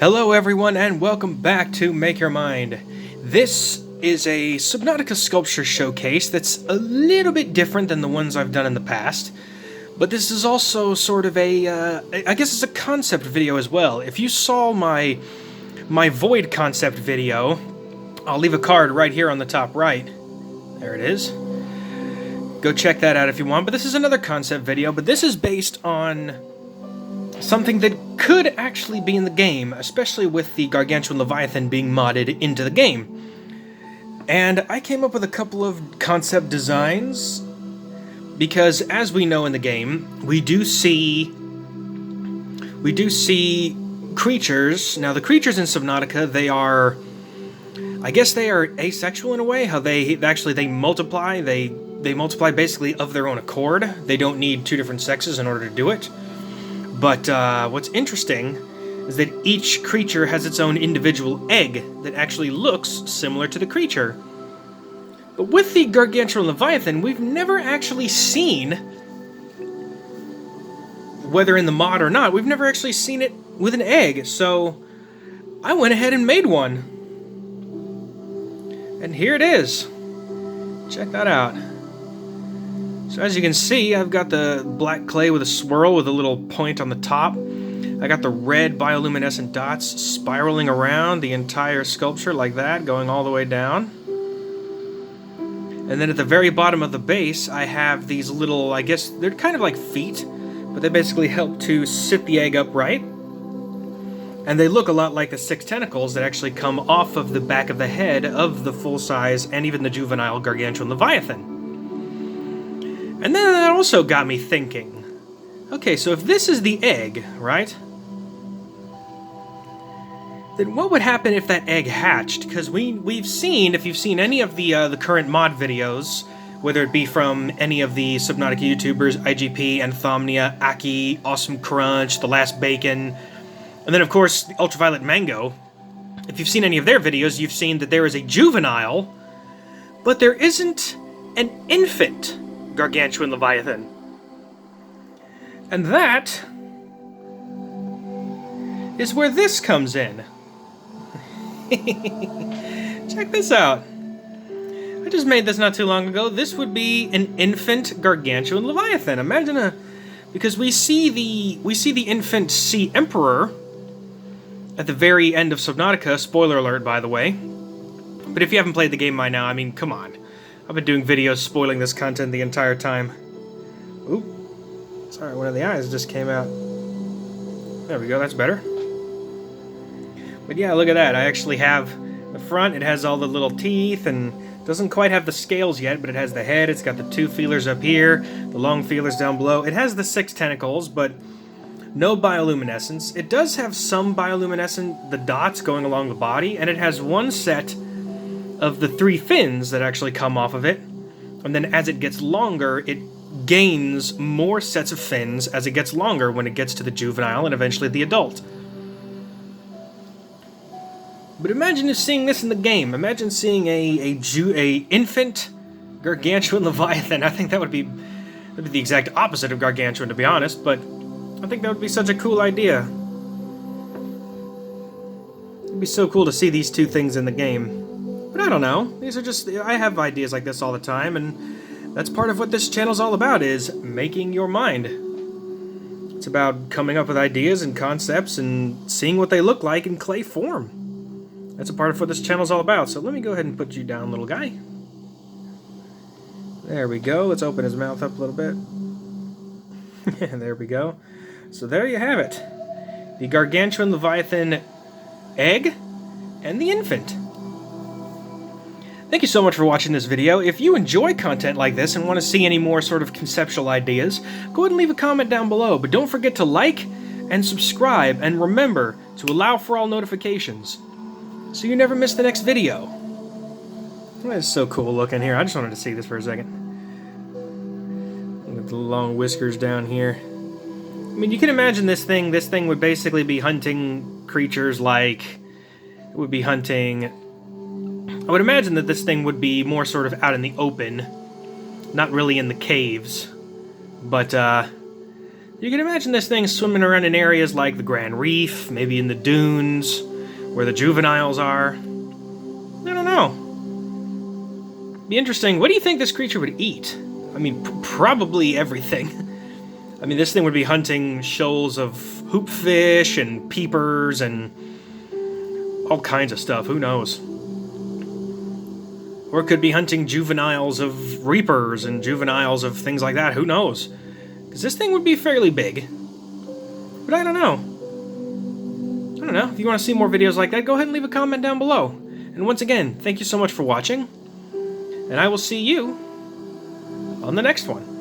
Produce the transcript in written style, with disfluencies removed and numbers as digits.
Hello everyone and welcome back to Make Your Mind. This is a Subnautica sculpture showcase that's a little bit different than the ones I've done in the past, but this is also sort of I guess it's a concept video as well. If you saw my Void concept video, I'll leave a card right here on the top right. There it is. Go check that out if you want, but this is another concept video, but this is based on something that could actually be in the game, especially with the Gargantuan Leviathan being modded into the game. And I came up with a couple of concept designs, because as we know in the game, we do see creatures. Now the creatures in Subnautica, I guess they are asexual in a way, how they multiply, they multiply basically of their own accord. They don't need two different sexes in order to do it. But what's interesting is that each creature has its own individual egg that actually looks similar to the creature. But with the Gargantuan Leviathan, we've never actually seen, whether in the mod or not, we've never actually seen it with an egg, so I went ahead and made one. And here it is. Check that out. So as you can see, I've got the black clay with a swirl with a little point on the top. I got the red bioluminescent dots spiraling around the entire sculpture like that, going all the way down. And then at the very bottom of the base, I have these little, I guess, they're kind of like feet, but they basically help to sit the egg upright. And they look a lot like the 6 tentacles that actually come off of the back of the head of the full-size and even the juvenile Gargantuan Leviathan. And then that also got me thinking, okay, so if this is the egg, right? Then what would happen if that egg hatched? Because we've seen, if you've seen any of the current mod videos, whether it be from any of the Subnautica YouTubers, IGP, Anthomnia, Aki, Awesome Crunch, The Last Bacon, and then of course the Ultraviolet Mango, if you've seen any of their videos, you've seen that there is a juvenile, but there isn't an infant Gargantuan Leviathan. And that is where this comes in. Check this out. I just made this not too long ago. This would be an infant Gargantuan Leviathan. Imagine because we see the infant Sea Emperor at the very end of Subnautica. Spoiler alert, by the way. But if you haven't played the game by now, I mean, come on. I've been doing videos spoiling this content the entire time. Oop. Sorry, one of the eyes just came out. There we go, that's better. But yeah, look at that. I actually have the front. It has all the little teeth and doesn't quite have the scales yet, but it has the head. It's got the 2 feelers up here, the long feelers down below. It has the 6 tentacles, but no bioluminescence. It does have some bioluminescent, the dots going along the body, and it has one set of the 3 fins that actually come off of it, and then as it gets longer, it gains more sets of fins as it gets longer when it gets to the juvenile and eventually the adult. But imagine just seeing this in the game. Imagine seeing a infant Gargantuan Leviathan. I think that'd be the exact opposite of Gargantuan, to be honest, but I think that would be such a cool idea. It'd be so cool to see these 2 things in the game. But I don't know, these are just, I have ideas like this all the time, and that's part of what this channel's all about, is making your mind. It's about coming up with ideas and concepts and seeing what they look like in clay form. That's a part of what this channel's all about, so let me go ahead and put you down, little guy. There we go, let's open his mouth up a little bit. There we go. So there you have it. The Gargantuan Leviathan egg and the infant. Thank you so much for watching this video. If you enjoy content like this and want to see any more sort of conceptual ideas, go ahead and leave a comment down below. But don't forget to like and subscribe, and remember to allow for all notifications so you never miss the next video. That's so cool looking here. I just wanted to see this for a second. Look at the long whiskers down here. I mean, you can imagine this thing would basically be hunting creatures like, it would be hunting, I would imagine that this thing would be more sort of out in the open, not really in the caves, but You can imagine this thing swimming around in areas like the Grand Reef, maybe in the dunes, where the juveniles are. I don't know. Be interesting. What do you think this creature would eat? I mean, probably everything. I mean, this thing would be hunting shoals of hoopfish and peepers and all kinds of stuff. Who knows? Or it could be hunting juveniles of reapers and juveniles of things like that. Who knows? Because this thing would be fairly big. But I don't know. I don't know. If you want to see more videos like that, go ahead and leave a comment down below. And once again, thank you so much for watching. And I will see you on the next one.